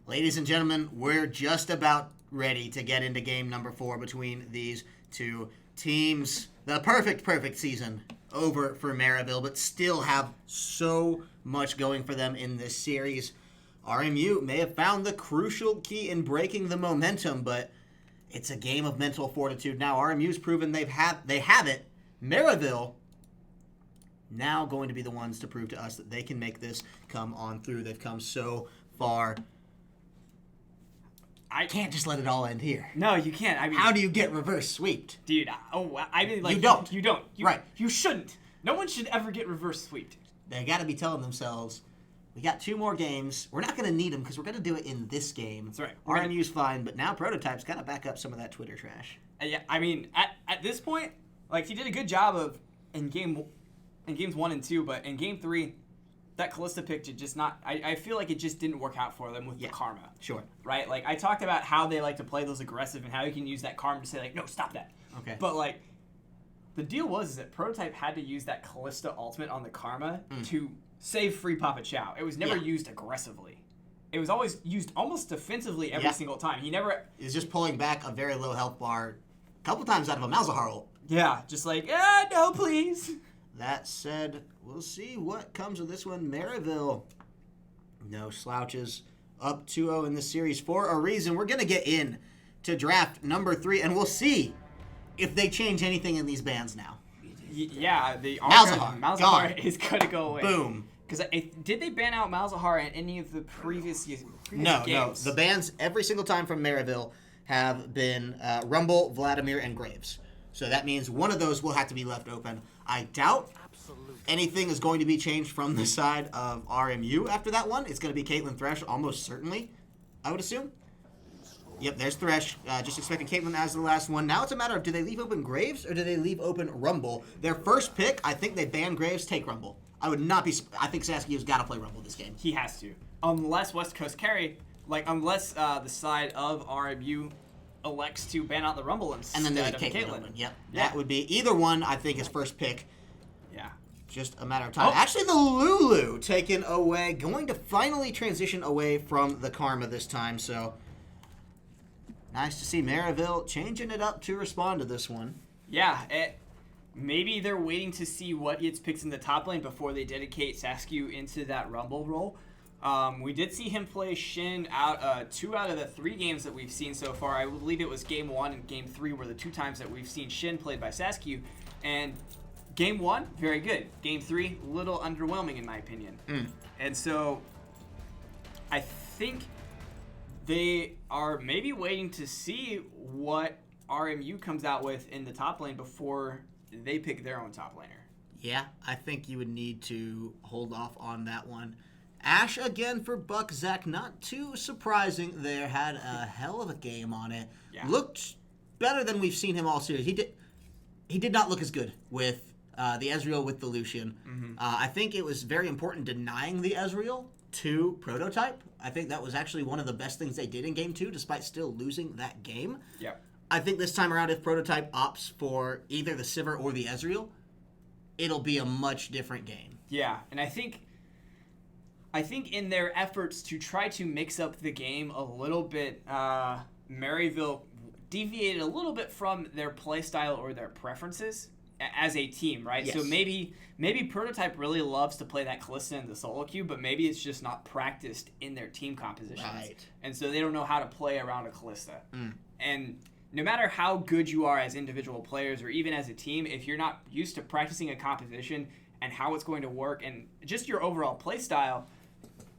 Ladies and gentlemen, we're just about ready to get into game number 4 between these two teams. The perfect season over for Maryville, but still have so much going for them in this series. RMU may have found the crucial key in breaking the momentum, but it's a game of mental fortitude. Now RMU's proven they have it. Maryville now going to be the ones to prove to us that they can make this come on through. They've come so far. I can't just let it all end here. No, you can't. I mean, how do you get reverse sweeped? Dude, I mean, like... You don't. You don't. Right. You shouldn't. No one should ever get reverse sweeped. They got to be telling themselves, we got 2 more games. We're not going to need them because we're going to do it in this game. That's right. RMU's fine, but now Prototype's got to back up some of that Twitter trash. Yeah, I mean, at this point, like, he did a good job of in games 1 and 2, but in game 3, that Callista pick did just not... I feel like it just didn't work out for them with the Karma. Sure. Right? Like, I talked about how they like to play those aggressive and how you can use that Karma to say, like, no, stop that. Okay. But, like, the deal was that Prototype had to use that Callista ultimate on the Karma to save free Papa Chow. It was never used aggressively. It was always used almost defensively every single time. He never... He's just pulling back a very low health bar a couple times out of a Malzahar ult. Yeah, just like, no, please. That said, we'll see what comes of this one. Maryville, no slouches, up 2-0 in this series for a reason. We're going to get in to draft number 3, and we'll see if they change anything in these bans now. Yeah, the Malzahar is going to go away. Boom. Because did they ban out Malzahar in any of the previous games? No. The bans every single time from Maryville have been Rumble, Vladimir, and Graves. So that means one of those will have to be left open. I doubt anything is going to be changed from the side of RMU after that one. It's going to be Caitlyn Thresh, almost certainly, I would assume. Yep, there's Thresh. Just expecting Caitlyn as the last one. Now it's a matter of, do they leave open Graves or do they leave open Rumble? Their first pick, I think they ban Graves, take Rumble. I would not be... I think Saskia's got to play Rumble this game. He has to. Unless West Coast carry, unless the side of RMU elects to ban out the Rumble instead and then of Caitlyn. Yep. That would be either one, I think, his first pick. Yeah. Just a matter of time. Actually, the Lulu taken away. Going to finally transition away from the Karma this time. So, nice to see Maryville changing it up to respond to this one. Yeah. Maybe they're waiting to see what gets picked in the top lane before they dedicate Saskia into that Rumble role. We did see him play Shin out 2 out of the 3 games that we've seen so far. I believe it was Game 1 and Game 3 were the 2 times that we've seen Shin played by Saskia. And Game 1, very good. Game 3, a little underwhelming in my opinion. And so I think they are maybe waiting to see what RMU comes out with in the top lane before they pick their own top laner. Yeah, I think you would need to hold off on that one. Ash again for Buck Zach. Not too surprising there. Had a hell of a game on it. Yeah. Looked better than we've seen him all series. He did not look as good with the Ezreal with the Lucian. I think it was very important denying the Ezreal to Prototype. I think that was actually one of the best things they did in Game 2, despite still losing that game. Yep. I think this time around, if Prototype opts for either the Sivir or the Ezreal, it'll be a much different game. Yeah, and I think in their efforts to try to mix up the game a little bit, Maryville deviated a little bit from their playstyle or their preferences as a team, right? Yes. So maybe Prototype really loves to play that Callista in the solo queue, but maybe it's just not practiced in their team compositions. Right. And so they don't know how to play around a Callista. And no matter how good you are as individual players or even as a team, if you're not used to practicing a composition and how it's going to work and just your overall play style,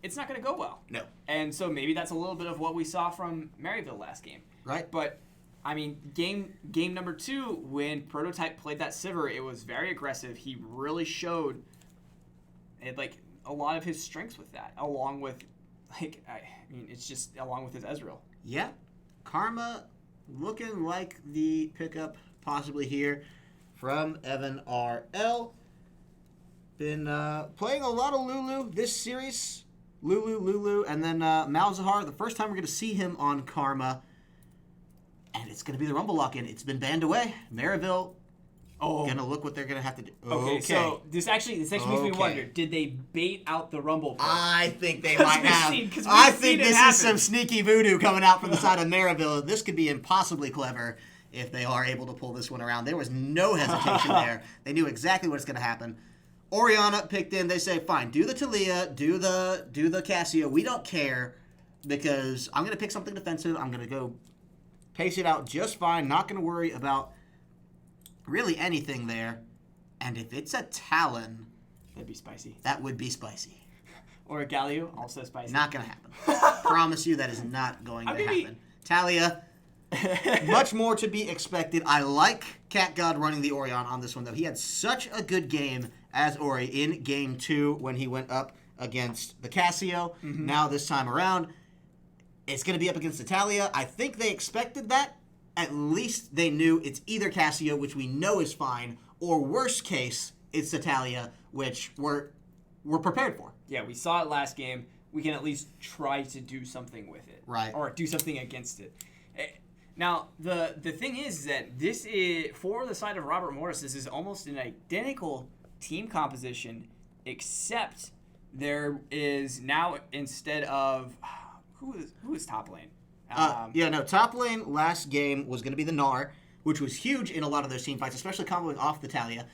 it's not going to go well. No. And so maybe that's a little bit of what we saw from Maryville last game. Right. But, I mean, game number 2, when Prototype played that Sivir, it was very aggressive. He really showed a lot of his strengths with that, along with, it's just along with his Ezreal. Yeah. Karma looking like the pickup possibly here from Evan RL. Been playing a lot of Lulu this series. Lulu, and then Malzahar. The first time we're going to see him on Karma. And it's going to be the Rumble lock-in. It's been banned away. Maryville Gonna look what they're gonna have to do. Okay, so this actually makes me wonder: did they bait out the Rumble? I think they might have. I think this is some sneaky voodoo coming out from the side of Maryville. This could be impossibly clever if they are able to pull this one around. There was no hesitation there. They knew exactly what's gonna happen. Orianna picked in. They say, fine, do the Talia, do the Casio. We don't care because I'm gonna pick something defensive. I'm gonna go pace it out just fine. Not gonna worry about really anything there. And if it's a Talon, that'd be spicy. That would be spicy. Or a Galio, also spicy. Not going to happen. Promise you that is not going to happen. Talia, much more to be expected. I like Cat God running the Orion on this one, though. He had such a good game as Ori in Game 2 when he went up against the Casio. Mm-hmm. Now this time around, it's going to be up against the Talia. I think they expected that. At least they knew it's either Casio, which we know is fine, or worst case, it's Talia, which we're prepared for. Yeah, we saw it last game. We can at least try to do something with it. Right. Or do something against it. Now, the thing is that this is, for the side of Robert Morris, this is almost an identical team composition, except there is now, instead of, who is top lane? Top lane last game was going to be the Gnar, which was huge in a lot of those team fights, especially comboing off the Talia.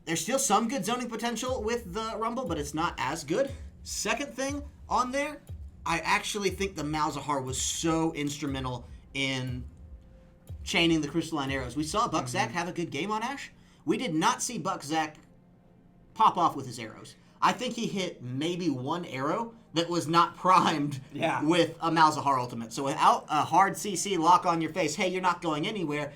There's still some good zoning potential with the Rumble, but it's not as good. Second thing on there, I actually think the Malzahar was so instrumental in chaining the crystalline arrows. We saw Buckzak have a good game on Ashe. We did not see Buckzak pop off with his arrows. I think he hit maybe one arrow that was not primed with a Malzahar ultimate. So without a hard CC lock on your face, hey, you're not going anywhere,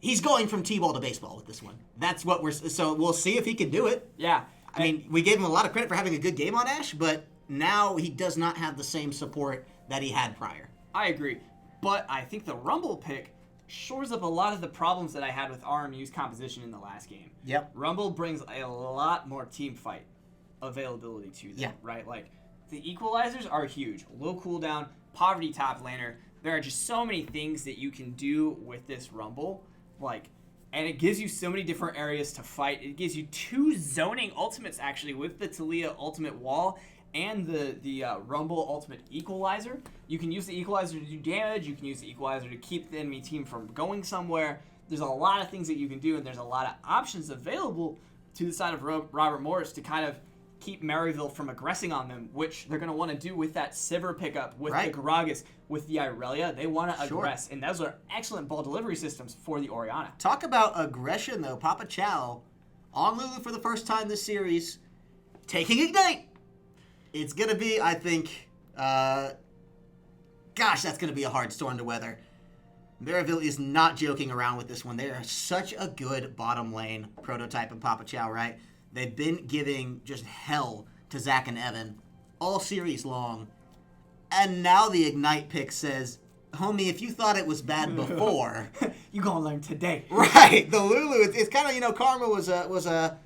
he's going from T-ball to baseball with this one. That's what so we'll see if he can do it. Yeah. I mean, we gave him a lot of credit for having a good game on Ashe, but now he does not have the same support that he had prior. I agree. But I think the Rumble pick shores up a lot of the problems that I had with RMU's composition in the last game. Yep. Rumble brings a lot more team fight availability to them, right? Like, the equalizers are huge. Low cooldown, poverty top laner. There are just so many things that you can do with this Rumble. And it gives you so many different areas to fight. It gives you 2 zoning ultimates, actually, with the Talia ultimate wall and the Rumble ultimate equalizer. You can use the equalizer to do damage. You can use the equalizer to keep the enemy team from going somewhere. There's a lot of things that you can do, and there's a lot of options available to the side of Robert Morris to kind of keep Maryville from aggressing on them, which they're going to want to do with that Sivir pickup, with the Gragas, with the Irelia. They want to aggress, and those are excellent ball delivery systems for the Orianna. Talk about aggression, though. Papa Chow on Lulu for the first time this series, taking Ignite. It's going to be, I think, that's going to be a hard storm to weather. Maryville is not joking around with this one. They are such a good bottom lane prototype of Papa Chow, right? They've been giving just hell to Zach and Evan all series long. And now the Ignite pick says, homie, if you thought it was bad before, you gonna learn today. Right. The Lulu, it's kind of, Karma was a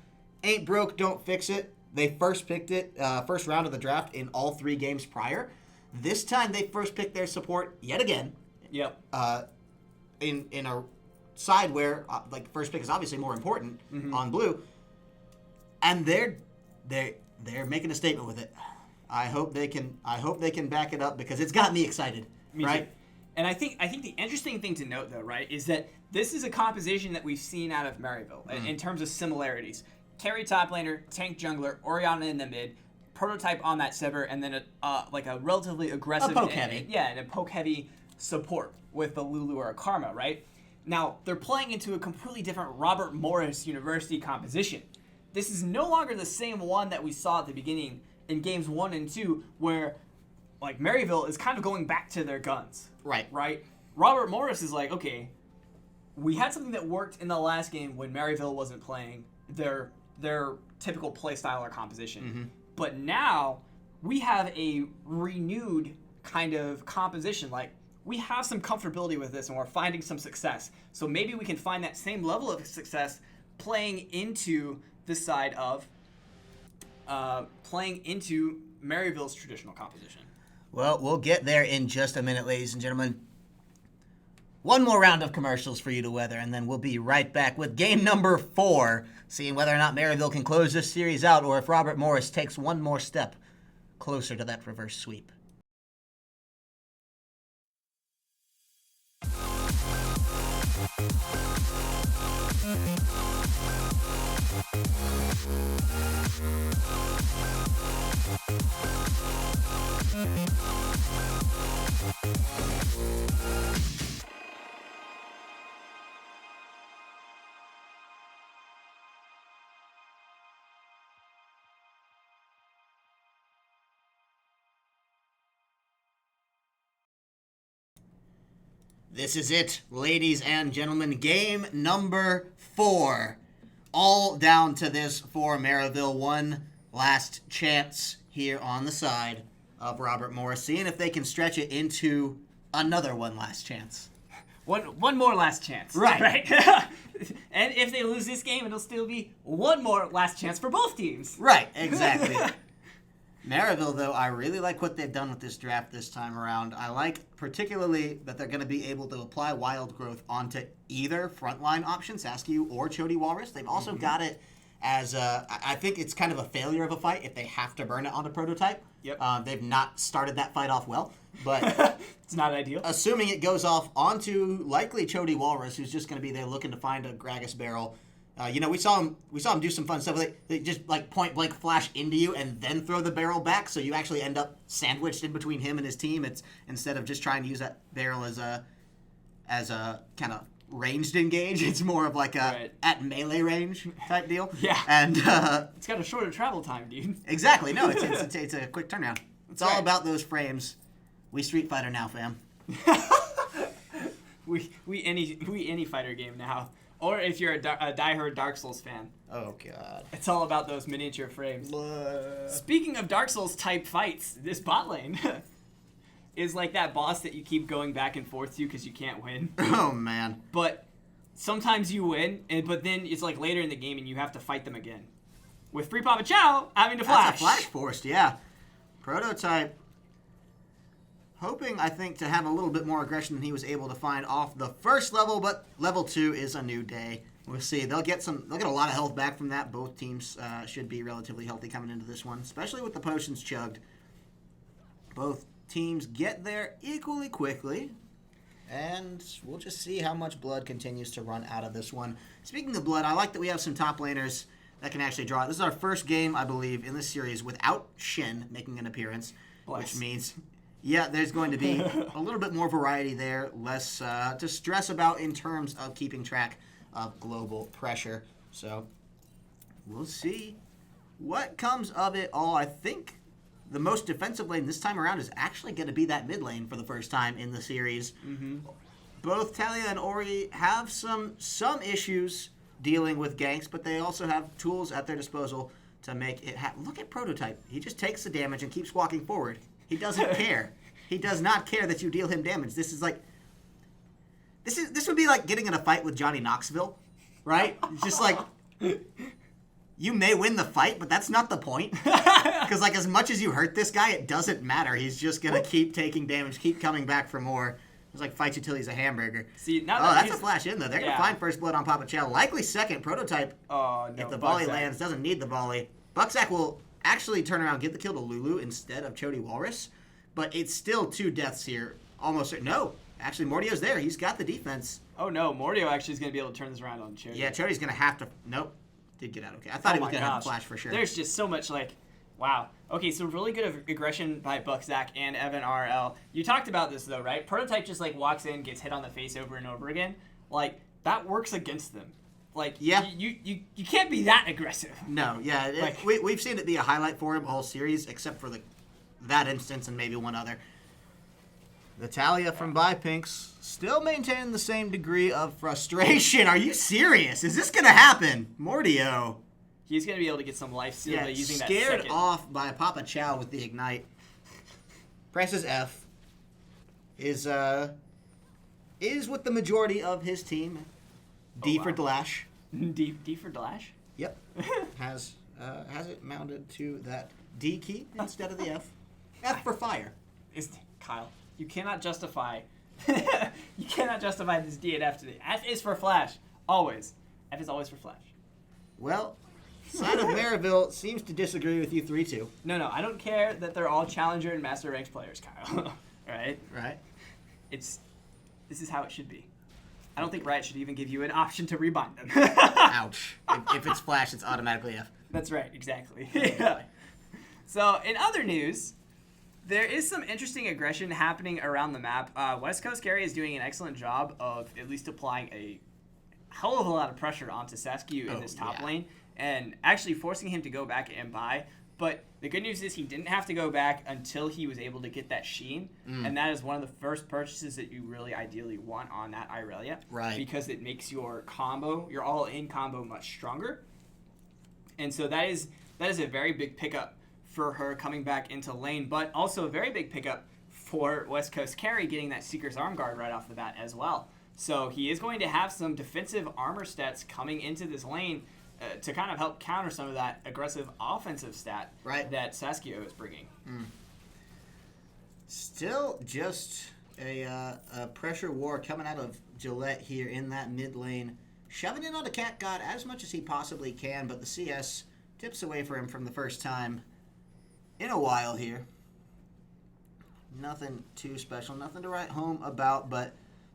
ain't broke, don't fix it. They first picked it, first round of the draft in all 3 games prior. This time they first picked their support yet again. Yep. In a side where first pick is obviously more important on blue. And they're making a statement with it. I hope they can back it up because it's got me excited. Me right? Too. And I think the interesting thing to note, though, right, is that this is a composition that we've seen out of Maryville in terms of similarities. Carry top laner, tank jungler, Orianna in the mid, prototype on that Sivir, and then a relatively aggressive a poke heavy. And a poke heavy support with the Lulu or a Karma, right? Now they're playing into a completely different Robert Morris University composition. This is no longer the same one that we saw at the beginning in games 1 and 2, where Maryville is kind of going back to their guns. Right? Robert Morris is like, okay, we had something that worked in the last game when Maryville wasn't playing their typical playstyle or composition. But now we have a renewed kind of composition. We have some comfortability with this and we're finding some success. So maybe we can find that same level of success playing into the side of playing into Maryville's traditional composition. Well, we'll get there in just a minute, ladies and gentlemen. one more round of commercials for you to weather, and then we'll be right back with game number 4, seeing whether or not Maryville can close this series out or if Robert Morris takes one more step closer to that reverse sweep. This is it, ladies and gentlemen. Game number 4. All down to this for Maryville. One last chance here on the side of Robert Morris, seeing if they can stretch it into another one last chance. One more last chance. Right. And if they lose this game, it'll still be one more last chance for both teams. Right, exactly. Maryville, though, I really like what they've done with this draft this time around. I like particularly that they're going to be able to apply wild growth onto either frontline option, Saskew or Chody Walrus. They've also got it as I think it's kind of a failure of a fight if they have to burn it onto Prototype. Yep. They've not started that fight off well, but it's not ideal. Assuming it goes off onto likely Chody Walrus, who's just going to be there looking to find a Gragas barrel. We saw him do some fun stuff. They just like point blank flash into you and then throw the barrel back, so you actually end up sandwiched in between him and his team. It's instead of just trying to use that barrel as a kind of ranged engage, it's more of like a at melee range type deal. Yeah, and it's got a shorter travel time, dude. Exactly. No, it's a quick turnaround. It's all about those frames. We Street Fighter now, fam. we any fighter game now. Or if you're a diehard Dark Souls fan. Oh, God. It's all about those miniature frames. Speaking of Dark Souls type fights, this bot lane is like that boss that you keep going back and forth to because you can't win. Oh, man. But sometimes you win, but then it's like later in the game and you have to fight them again. With Free Papa Chow having to flash. That's a flash forced, yeah. Prototype hoping, I think, to have a little bit more aggression than he was able to find off the first level, but level 2 is a new day. We'll see. They'll get a lot of health back from that. Both teams should be relatively healthy coming into this one, especially with the potions chugged. Both teams get there equally quickly, and we'll just see how much blood continues to run out of this one. Speaking of blood, I like that we have some top laners that can actually draw. This is our first game, I believe, in this series without Shen making an appearance, which means... yeah, there's going to be a little bit more variety there, less to stress about in terms of keeping track of global pressure. So we'll see what comes of it all. I think the most defensive lane this time around is actually going to be that mid lane for the first time in the series. Mm-hmm. Both Talia and Ori have some issues dealing with ganks, but they also have tools at their disposal to make it happen. Look at Prototype. He just takes the damage and keeps walking forward. He doesn't care. He does not care that you deal him damage. This would be like getting in a fight with Johnny Knoxville, right? It's just like, you may win the fight, but that's not the point. Because like as much as you hurt this guy, it doesn't matter. He's just gonna keep taking damage, keep coming back for more. It's like fight you till he's a hamburger. See, now that's a flash in though. They're gonna find first blood on Papa Chow. Likely second. Prototype. Oh no. If the volley lands, doesn't need the volley. Bucksack will actually turn around, get the kill to Lulu instead of Chody Walrus. But it's still 2 deaths here. Almost. No. Actually, Mordio's there. He's got the defense. Oh, no. Mordio actually is going to be able to turn this around on Chody. Yeah, Chody's going to have to... Nope. Did get out okay. I thought he was going to have a flash for sure. There's just so much, like... Wow. Okay, so really good aggression by Bucksack and Evan RL. You talked about this, though, right? Prototype just, like, walks in, gets hit on the face over and over again. Like, that works against them. Like, yeah. You can't be that aggressive. No, yeah. We've seen it be a highlight for him all series, except for that instance and maybe one other. Natalia from Bipinks still maintaining the same degree of frustration. Are you serious? Is this going to happen? Mordio. He's going to be able to get some life steal by using that scared second. Off by Papa Chow with the Ignite. Presses F. Is with the majority of his team. D for Dlash. D for Dlash? Yep. Has it mounted to that D key instead of the F. F for fire. Kyle, you cannot justify You cannot justify this DNF to me. F is for Flash. Always. F is always for Flash. Well, side of Maryville seems to disagree with you 3-2. No, I don't care that they're all Challenger and Master Ranks players, Kyle. Right? Right. This is how it should be. I don't think Riot should even give you an option to rebind them. Ouch. If it's Flash, it's automatically F. That's right, exactly. Yeah. So, in other news, there is some interesting aggression happening around the map. West Coast Carry is doing an excellent job of at least applying a hell of a lot of pressure onto Saskew in this top lane and actually forcing him to go back and buy. But the good news is he didn't have to go back until he was able to get that Sheen, and that is one of the first purchases that you really ideally want on that Irelia. Right. Because it makes your combo, your all-in combo, much stronger. And so that is a very big pickup for her coming back into lane, but also a very big pickup for West Coast Carry getting that Seeker's Arm Guard right off the bat as well. So he is going to have some defensive armor stats coming into this lane to kind of help counter some of that aggressive offensive stat that Saskew is bringing. Still just a pressure war coming out of Gillette here in that mid lane. Shoving in on the Cat God as much as he possibly can, but the CS tips away for him from the first time in a while here. Nothing too special, nothing to write home about, but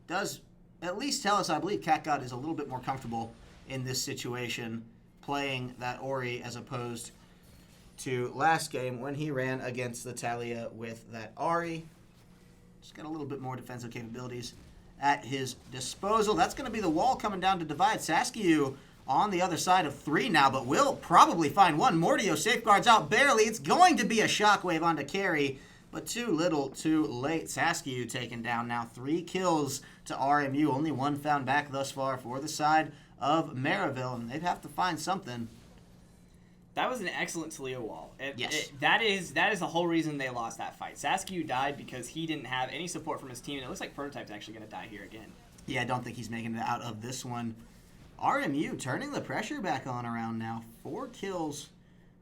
does at least tell us, I believe, Cat God is a little bit more comfortable in this situation playing that Ori as opposed to last game when he ran against the Talia with that Ahri. Just got a little bit more defensive capabilities at his disposal. That's going to be the wall coming down to divide. Saskew on the other side of 3 now, but will probably find one. Mordio safeguards out barely. It's going to be a shockwave onto Carry, but too little, too late. Saskew taken down now. 3 kills to RMU. Only 1 found back thus far for the side of Maryville, and they'd have to find something. That was an excellent Talia wall. Yes. That is the whole reason they lost that fight. Saskew died because he didn't have any support from his team, and it looks like Prototype's actually going to die here again. Yeah, I don't think he's making it out of this one. RMU turning the pressure back on around now. 4 kills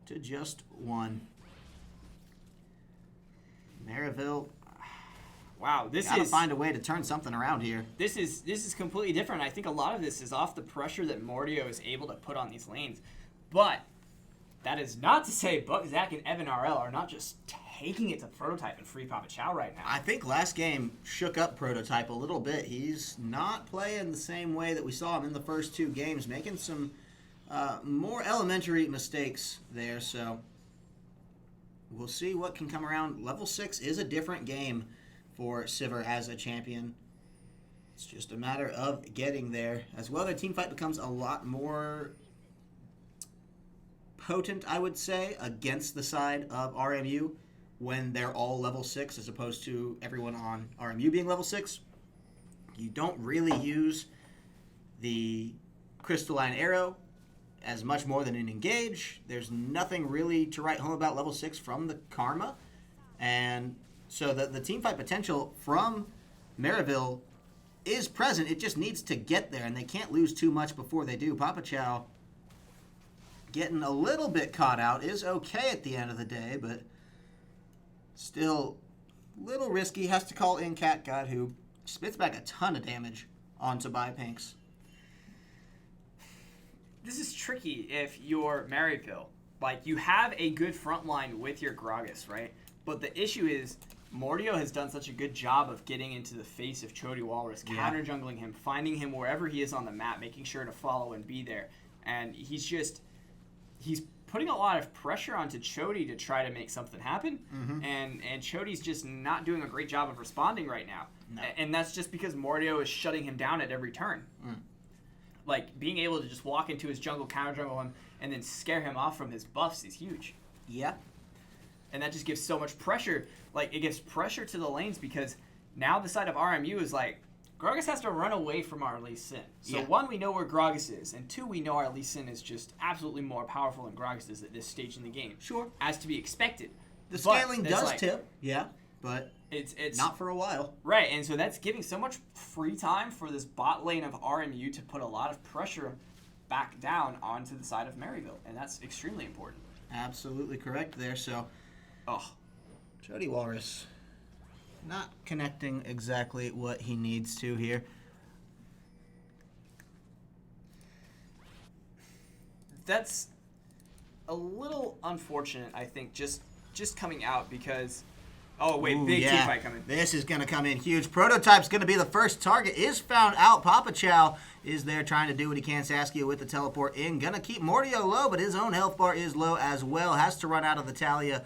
to just 1. Maryville, wow, gotta find a way to turn something around here. This is completely different. I think a lot of this is off the pressure that Mordio is able to put on these lanes, but that is not to say Buck, Zach, and Evan RL are not just taking it to Prototype and Free Papa Chow right now. I think last game shook up Prototype a little bit. He's not playing the same way that we saw him in the first 2 games, making some more elementary mistakes there, so we'll see what can come around. Level 6 is a different game for Sivir as a champion. It's just a matter of getting there. As well, their team fight becomes a lot more potent, I would say, against the side of RMU when they're all level 6 as opposed to everyone on RMU being level 6. You don't really use the Crystalline Arrow as much more than an engage. There's nothing really to write home about level 6 from the Karma. And so the team fight potential from Maryville is present. It just needs to get there, and they can't lose too much before they do. Papa Chow getting a little bit caught out is okay at the end of the day, but still a little risky. Has to call in Cat God, who spits back a ton of damage onto Bipinks. This is tricky if you're Maryville. Like, you have a good front line with your Gragas, right? But the issue is Mordio has done such a good job of getting into the face of Chody Walrus, counter-jungling him, finding him wherever he is on the map, making sure to follow and be there. And he's putting a lot of pressure onto Chody to try to make something happen. And Chody's just not doing a great job of responding right now. No. And that's just because Mordio is shutting him down at every turn. Like, being able to just walk into his jungle, counter-jungle him, and then scare him off from his buffs is huge. Yeah. And that just gives so much pressure. Like, it gives pressure to the lanes because now the side of RMU is like, Gragas has to run away from our Lee Sin. So, 1, we know where Gragas is, and 2, we know our Lee Sin is just absolutely more powerful than Gragas is at this stage in the game. Sure. As to be expected. The scaling does tip, but it's not for a while. Right, and so that's giving so much free time for this bot lane of RMU to put a lot of pressure back down onto the side of Maryville, and that's extremely important. Absolutely correct there, so... Chody Walrus Not connecting exactly what he needs to here. That's a little unfortunate, I think, just coming out because... Oh, wait, Ooh, big yeah. team fight coming. This is going to come in huge. Prototype's going to be the first target. Is found out. Papa Chow is there trying to do what he can. Saskia with the teleport in. Going to keep Mordio low, but his own health bar is low as well. Has to run out of the Talia.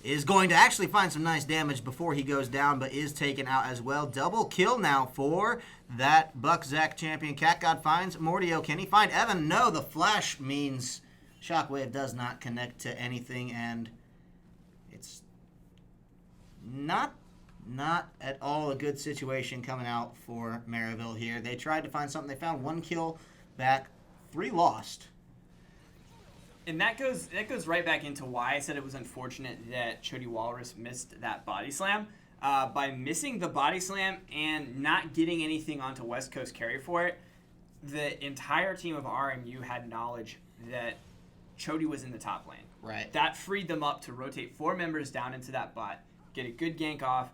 Is going to actually find some nice damage before he goes down, but is taken out as well. Double kill now for that Buck Zach champion. Cat God finds Mordio. Can he find Evan? No, the flash means Shockwave does not connect to anything, and it's not at all a good situation coming out for Maryville here. They tried to find something. They found 1 kill back, 3 lost. And that goes right back into why I said it was unfortunate that Chody Walrus missed that body slam. By missing the body slam and not getting anything onto West Coast carry for it, the entire team of RMU had knowledge that Chody was in the top lane. Right. That freed them up to rotate 4 members down into that bot, get a good gank off,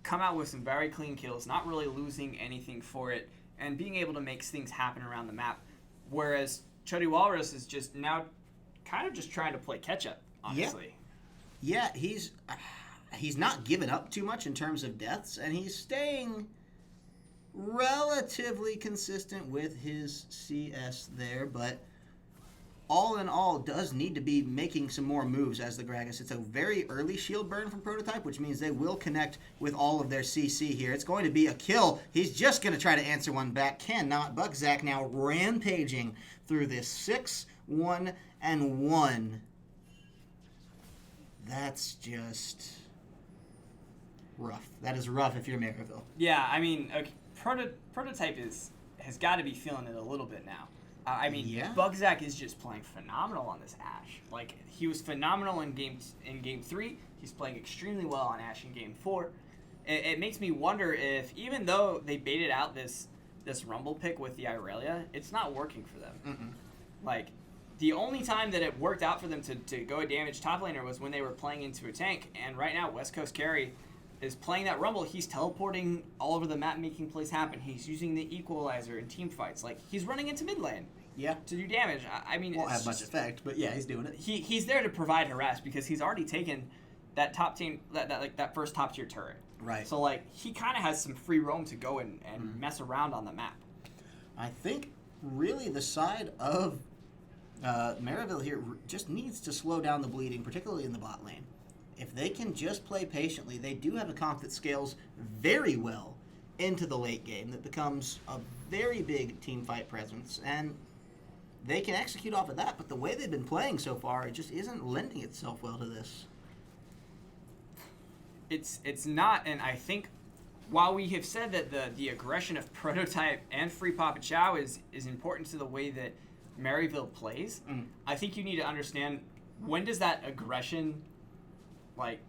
come out with some very clean kills, not really losing anything for it, and being able to make things happen around the map. Whereas Chody Walrus is just now kind of just trying to play catch-up, honestly. Yeah, he's not given up too much in terms of deaths, and he's staying relatively consistent with his CS there, but all in all, does need to be making some more moves as the Gragas. It's a very early shield burn from Prototype, which means they will connect with all of their CC here. It's going to be a kill. He's just going to try to answer one back. Cannot. Buck Zach now rampaging through this 6-1-1. That's just rough. That is rough if you're Maryville. Yeah, I mean, okay, Prototype has got to be feeling it a little bit now. Yeah. Bugzak is just playing phenomenal on this Ashe. Like, he was phenomenal in game 3. He's playing extremely well on Ashe in game 4. It makes me wonder if, even though they baited out this Rumble pick with the Irelia, it's not working for them. Mm-mm. Like, the only time that it worked out for them to go a damage top laner was when they were playing into a tank. And right now, West Coast Carry is playing that Rumble. He's teleporting all over the map, making plays happen. He's using the Equalizer in team fights. Like, he's running into mid lane. Yeah. To do damage. I mean, Won't have much effect, but yeah, he's doing it. He's there to provide harass because he's already taken that top team, that first top tier turret. Right. So like he kind of has some free roam to go and mess around on the map. I think really the side of Maryville here just needs to slow down the bleeding, particularly in the bot lane. If they can just play patiently, they do have a comp that scales very well into the late game that becomes a very big team fight presence, and they can execute off of that, but the way they've been playing so far, it just isn't lending itself well to this. It's not, and I think while we have said that the aggression of Prototype and Free Papa Chow is important to the way that Maryville plays, I think you need to understand, when does that aggression like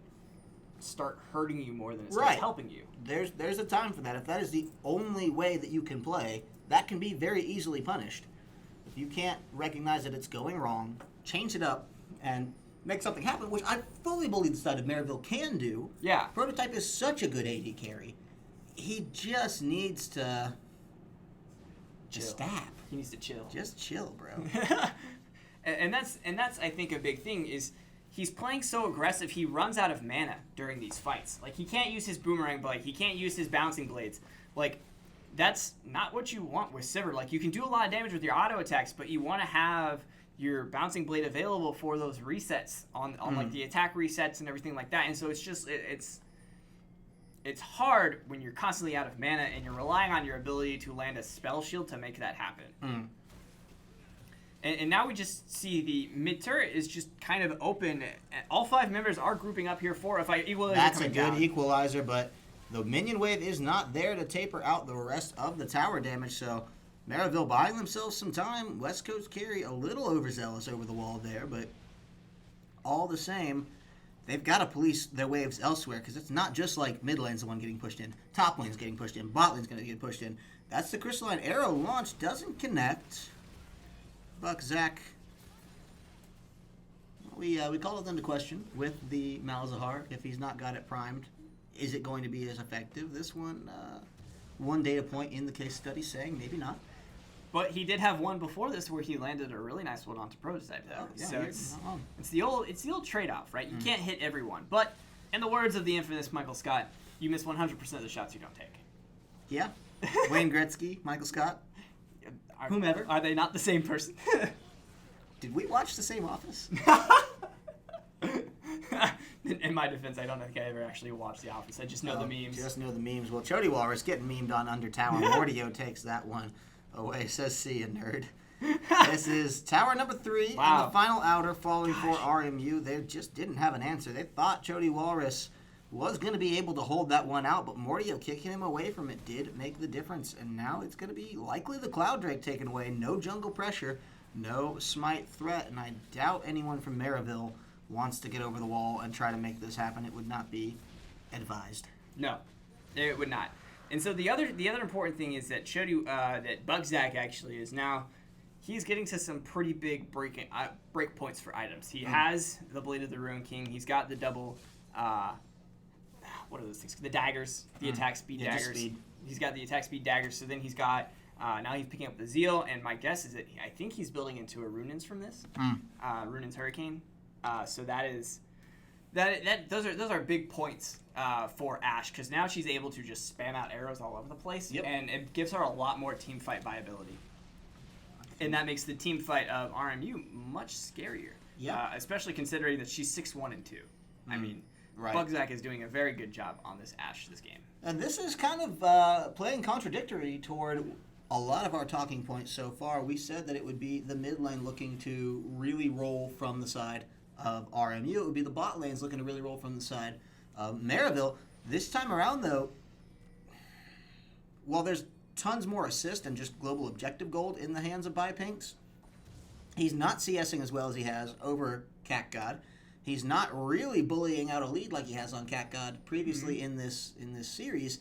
start hurting you more than it starts helping you? There's a time for that. If that is the only way that you can play, that can be very easily punished. If you can't recognize that it's going wrong, change it up, and make something happen, which I fully believe the side of Maryville can do. Yeah. Prototype is such a good AD carry. He just needs to just stop. He needs to chill. Just chill, bro. and that's I think a big thing is he's playing so aggressive. He runs out of mana during these fights. Like, he can't use his boomerang blade. He can't use his bouncing blades. Like, that's not what you want with Sivir. Like, you can do a lot of damage with your auto attacks, but you want to have your bouncing blade available for those resets on like the attack resets and everything like that. And so it's just it's hard when you're constantly out of mana and you're relying on your ability to land a spell shield to make that happen. And now we just see the mid turret is just kind of open. All 5 members are grouping up here for a fight. That's a good equalizer, but the minion wave is not there to taper out the rest of the tower damage, so Maryville buying themselves some time. West Coast Carry a little overzealous over the wall there, but all the same, they've got to police their waves elsewhere, because it's not just like mid lane's the one getting pushed in. Top lane's getting pushed in. Bot lane's going to get pushed in. That's the Crystalline Arrow launch. Doesn't connect. Buck Zach. We called it into question with the Malzahar if he's not got it primed. Is it going to be as effective? This one data point in the case study saying maybe not. But he did have one before this where he landed a really nice one onto prototype though. Yeah, so it's the old trade-off, right? You can't hit everyone. But in the words of the infamous Michael Scott, you miss 100% of the shots you don't take. Yeah. Wayne Gretzky, Michael Scott, whomever. Are they not the same person? Did we watch the same Office? In my defense, I don't think I ever actually watched The Office. I just know the memes. Just know the memes. Well, Chody Walrus getting memed on Under Tower. Mordio takes that one away. Says, see ya, nerd. This is tower number 3 Wow. and the final outer falling for RMU. They just didn't have an answer. They thought Chody Walrus was going to be able to hold that one out, but Mordio kicking him away from it did make the difference. And now it's going to be likely the Cloud Drake taken away. No jungle pressure, no smite threat, and I doubt anyone from Maryville wants to get over the wall and try to make this happen. It would not be advised. No, it would not. And so the other important thing is that that Bugzak actually is now, he's getting to some pretty big break points for items. He has the Blade of the Ruin King. He's got the double, what are those things? The daggers, the attack speed daggers. Speed. He's got the attack speed daggers. So then he's got, now he's picking up the Zeal. And my guess is that I think he's building into a Runins from this. Runins Hurricane. So those are big points for Ashe, because now she's able to just spam out arrows all over the place, and it gives her a lot more team fight viability. And that makes the team fight of RMU much scarier. Especially considering that she's 6-1 and 2. I mean, right. Bugzak is doing a very good job on this Ashe this game. And this is kind of playing contradictory toward a lot of our talking points so far. We said that it would be the mid lane looking to really roll from the side of RMU. It would be the bot lanes looking to really roll from the side of Maryville. This time around, though, while there's tons more assist and just global objective gold in the hands of Bipinks, he's not CSing as well as he has over Cat God. He's not really bullying out a lead like he has on Cat God previously in this series.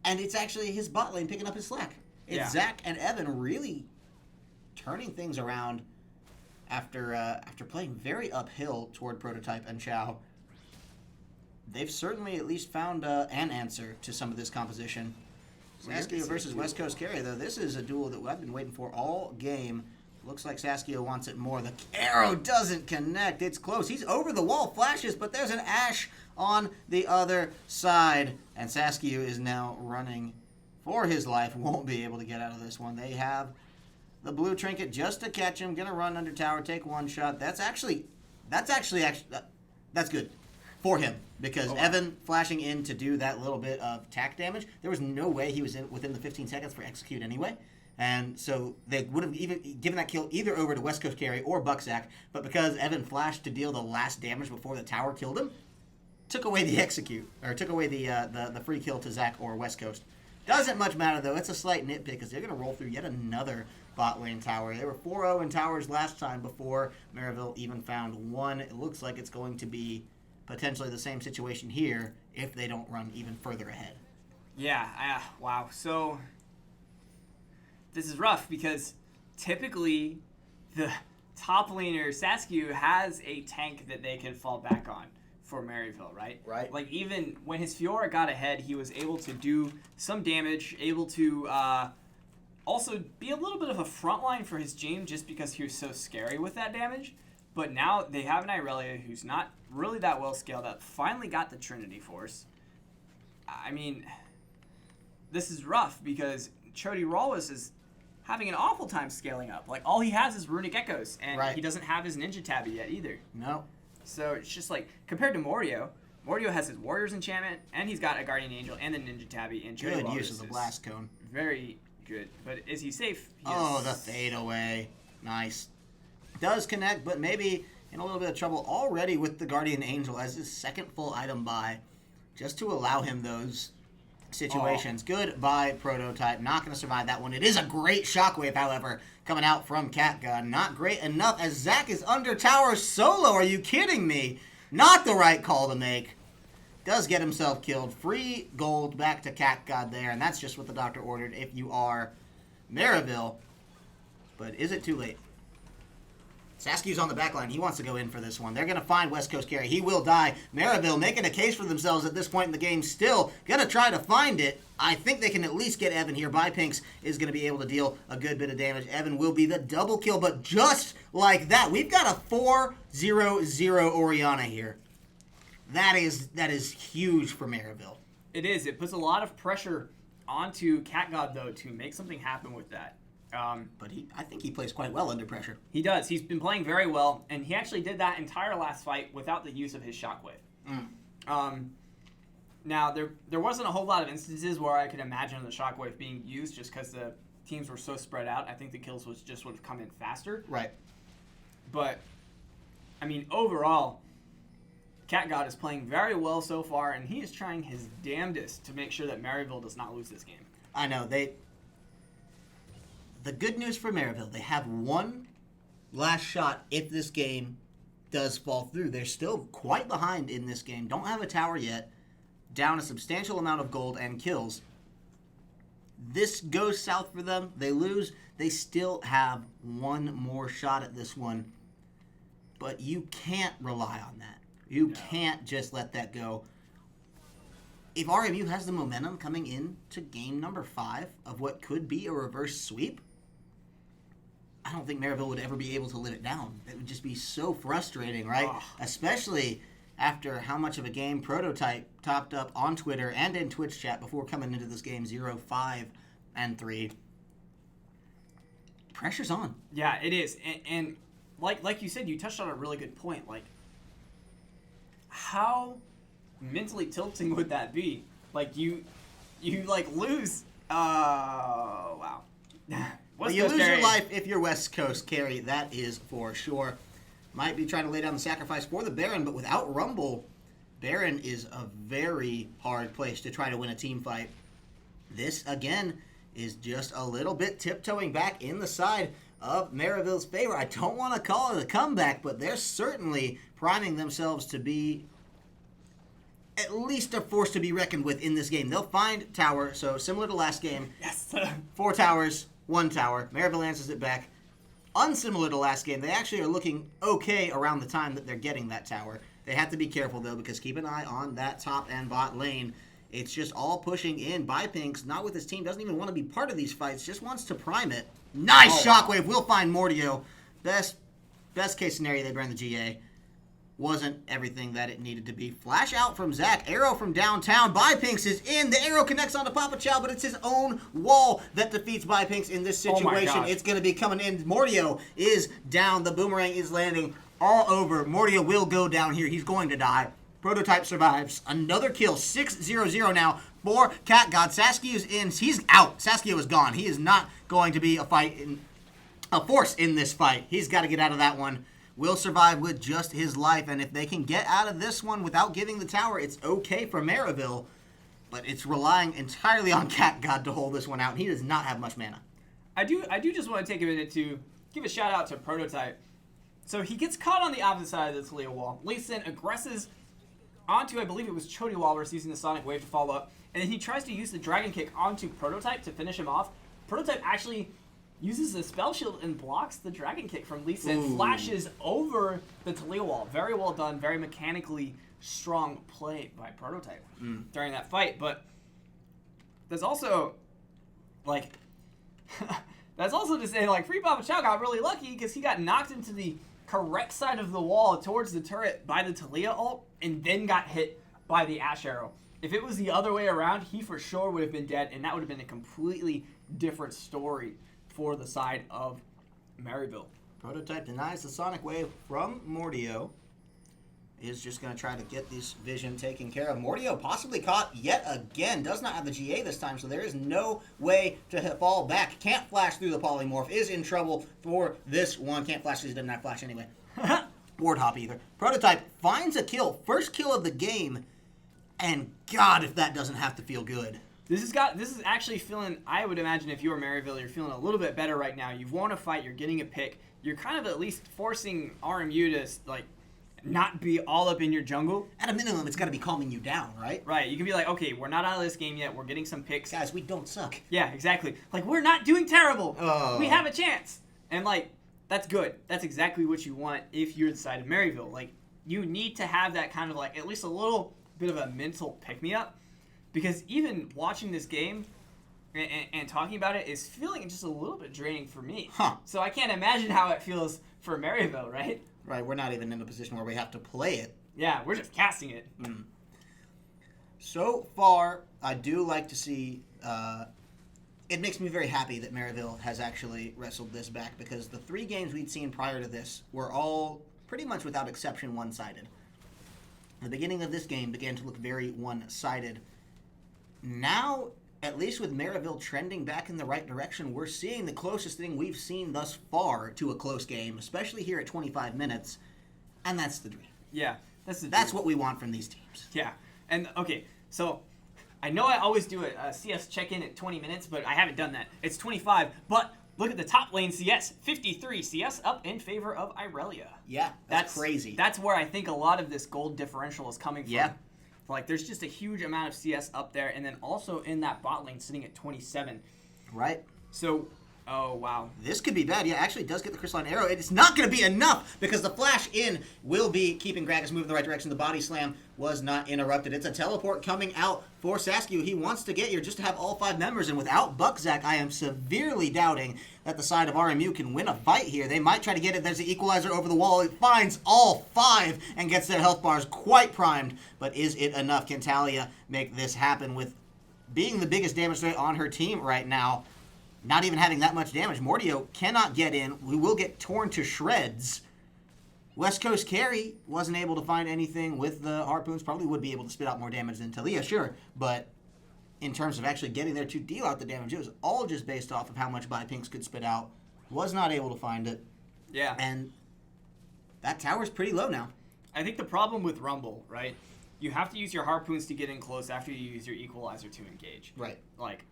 And it's actually his bot lane picking up his slack. It's Zach and Evan really turning things around after playing very uphill toward Prototype and Chow. They've certainly at least found an answer to some of this composition. Saskia versus West Coast Carry, though, this is a duel that I've been waiting for all game. Looks like Saskia wants it more. The arrow doesn't connect. It's close. He's over the wall, flashes, but there's an Ashe on the other side. And Saskia is now running for his life. Won't be able to get out of this one. They have the blue trinket just to catch him. Gonna run under tower, take one shot. That's good for him, because Evan flashing in to do that little bit of tack damage, there was no way he was within the 15 seconds for execute anyway. And so they would have even given that kill either over to West Coast Carry or Bucksack, but because Evan flashed to deal the last damage before the tower killed him, took away the execute, or took away the free kill to Zach or West Coast. Doesn't much matter, though. It's a slight nitpick, because they're going to roll through yet another bot lane tower. They were 4-0 in towers last time before Maryville even found one. It looks like it's going to be potentially the same situation here if they don't run even further ahead. Yeah, wow. So this is rough, because typically the top laner, Saskia, has a tank that they can fall back on for Maryville, right? Right. Like, even when his Fiora got ahead, he was able to do some damage, able to also be a little bit of a front line for his James, just because he was so scary with that damage. But now they have an Irelia who's not really that well scaled up, finally got the Trinity Force. I mean, this is rough, because Chody Rawless is having an awful time scaling up. Like, all he has is Runic Echoes, and he doesn't have his Ninja Tabby yet either. No. So it's just like, compared to Mordio has his Warriors enchantment, and he's got a Guardian Angel and the Ninja Tabby. And Chody Good use of the Blast Cone. Very good. But is he safe? The fade away. Nice. Does connect, but maybe in a little bit of trouble already with the Guardian Angel as his second full item buy, just to allow him those situations. Goodbye, Prototype. Not going to survive that one. It is a great shockwave, however, coming out from Catgun. Not great enough as Zach is under tower solo. Are you kidding me? Not the right call to make. Does get himself killed. Free gold back to Catgod there, and that's just what the doctor ordered if you are Maryville. But is it too late? Saskew's on the back line. He wants to go in for this one. They're going to find West Coast carry. He will die. Maryville making a case for themselves at this point in the game. Still going to try to find it. I think they can at least get Evan here. Bypinks is going to be able to deal a good bit of damage. Evan will be the double kill, but just like that, we've got a 4-0-0 Orianna here. That is huge for Maryville. It is. It puts a lot of pressure onto CatGod, though, to make something happen with that. But I think he plays quite well under pressure. He does. He's been playing very well, and he actually did that entire last fight without the use of his shockwave. Now, there wasn't a whole lot of instances where I could imagine the shockwave being used just because the teams were so spread out. I think the kills would have come in faster. Right. But, I mean, overall, CatGod is playing very well so far, and he is trying his damnedest to make sure that Maryville does not lose this game. I know. The good news for Maryville, they have one last shot if this game does fall through. They're still quite behind in this game. Don't have a tower yet. Down a substantial amount of gold and kills. This goes south for them. They lose. They still have one more shot at this one. But you can't rely on that. You can't just let that go. If RMU has the momentum coming into game number 5 of what could be a reverse sweep, I don't think Maryville would ever be able to let it down. It would just be so frustrating, right? Oh. Especially after how much of a game Prototype topped up on Twitter and in Twitch chat before coming into this game 0-5-3. Pressure's on. Yeah, it is. And like you said, you touched on a really good point. Like, how mentally tilting would that be? Like, you like lose. Wow. Well, you lose your life if you're West Coast carry, that is for sure. Might be trying to lay down the sacrifice for the Baron, but without Rumble, Baron is a very hard place to try to win a team fight. This, again, is just a little bit tiptoeing back in the side of Maryville's favor. I don't want to call it a comeback, but they're certainly priming themselves to be at least a force to be reckoned with in this game. They'll find tower, so similar to last game. Yes. 4 towers, 1 tower. Maryville answers it back. Unsimilar to last game, they actually are looking okay around the time that they're getting that tower. They have to be careful, though, because keep an eye on that top and bot lane. It's just all pushing in. Bypinks, not with his team, doesn't even want to be part of these fights, just wants to prime it. Nice shockwave. We'll find Mordio. Best case scenario, they burn the GA. Wasn't everything that it needed to be. Flash out from Zach. Arrow from downtown. Bypinks is in. The arrow connects onto Papa Chow, but it's his own wall that defeats Bypinks in this situation. It's going to be coming in. Mordio is down. The boomerang is landing all over. Mordio will go down here. He's going to die. Prototype survives. Another kill. 6-0-0 now for CatGod. Saskew's in. He's out. Saskew is gone. He is not going to be a force in this fight. He's got to get out of that one. Will survive with just his life, and if they can get out of this one without giving the tower, it's okay for Maryville, but it's relying entirely on CatGod to hold this one out, and he does not have much mana. I do just want to take a minute to give a shout out to Prototype. So he gets caught on the opposite side of the Talia wall. Lee Sin aggresses onto, I believe it was Chody Walrus using the Sonic Wave to follow up, and then he tries to use the Dragon Kick onto Prototype to finish him off. Prototype actually uses the spell shield and blocks the Dragon Kick from Lee Sin, flashes over the Talia wall. Very well done, very mechanically strong play by Prototype during that fight. But there's also, like, that's also to say, like, Free Papa Chow got really lucky because he got knocked into the correct side of the wall towards the turret by the Talia ult and then got hit by the Ash Arrow. If it was the other way around, he for sure would have been dead, and that would have been a completely different story for the side of Maryville. Prototype denies the Sonic Wave from Mordio. Is just going to try to get this vision taken care of. Mordio possibly caught yet again. Does not have the GA this time, so there is no way to fall back. Can't flash through the polymorph. Is in trouble for this one. Can't flash because he doesn't have flash anyway. Board hop either. Prototype finds a kill. First kill of the game. And God, if that doesn't have to feel good. This is actually feeling, I would imagine if you were Maryville, you're feeling a little bit better right now. You've won a fight, you're getting a pick. You're kind of at least forcing RMU to, like, not be all up in your jungle. At a minimum, it's got to be calming you down, right? Right. You can be like, okay, we're not out of this game yet. We're getting some picks. Guys, we don't suck. Yeah, exactly. Like, we're not doing terrible. Oh. We have a chance. And, like, that's good. That's exactly what you want if you're the side of Maryville. Like, you need to have that kind of like at least a little bit of a mental pick-me-up, because even watching this game and talking about it is feeling just a little bit draining for me. So I can't imagine how it feels for Maryville, right? Right, we're not even in a position where we have to play it. Yeah, we're just casting it. So far, I do like to see... it makes me very happy that Maryville has actually wrestled this back, because the 3 games we'd seen prior to this were all, pretty much without exception, one-sided. The beginning of this game began to look very one-sided. Now, at least with Maryville trending back in the right direction, we're seeing the closest thing we've seen thus far to a close game, especially here at 25 minutes, and that's the dream. Yeah, that's what we want from these teams. Yeah, and okay, so I know I always do a CS check-in at 20 minutes, but I haven't done that. It's 25, but look at the top lane CS, 53 CS up in favor of Irelia. Yeah, that's crazy. That's where I think a lot of this gold differential is coming from. Yeah. Like, there's just a huge amount of CS up there, and then also in that bot lane sitting at 27. Right. So, oh, wow. This could be bad. Yeah, actually it does get the crystalline arrow. It's not going to be enough, because the flash in will be keeping Gragas moving in the right direction. The body slam was not interrupted. It's a teleport coming out for Saskew. He wants to get here just to have all 5 members, and without Buckzak, I am severely doubting that the side of RMU can win a fight here. They might try to get it. There's the equalizer over the wall. It finds all 5 and gets their health bars quite primed, but is it enough? Can Talia make this happen with being the biggest damage threat on her team right now? Not even having that much damage. Mordio cannot get in. We will get torn to shreds. West Coast Carry wasn't able to find anything with the harpoons. Probably would be able to spit out more damage than Talia, sure. But in terms of actually getting there to deal out the damage, it was all just based off of how much Pinks could spit out. Was not able to find it. Yeah. And that tower's pretty low now. I think the problem with Rumble, right? You have to use your harpoons to get in close after you use your equalizer to engage. Right. Like,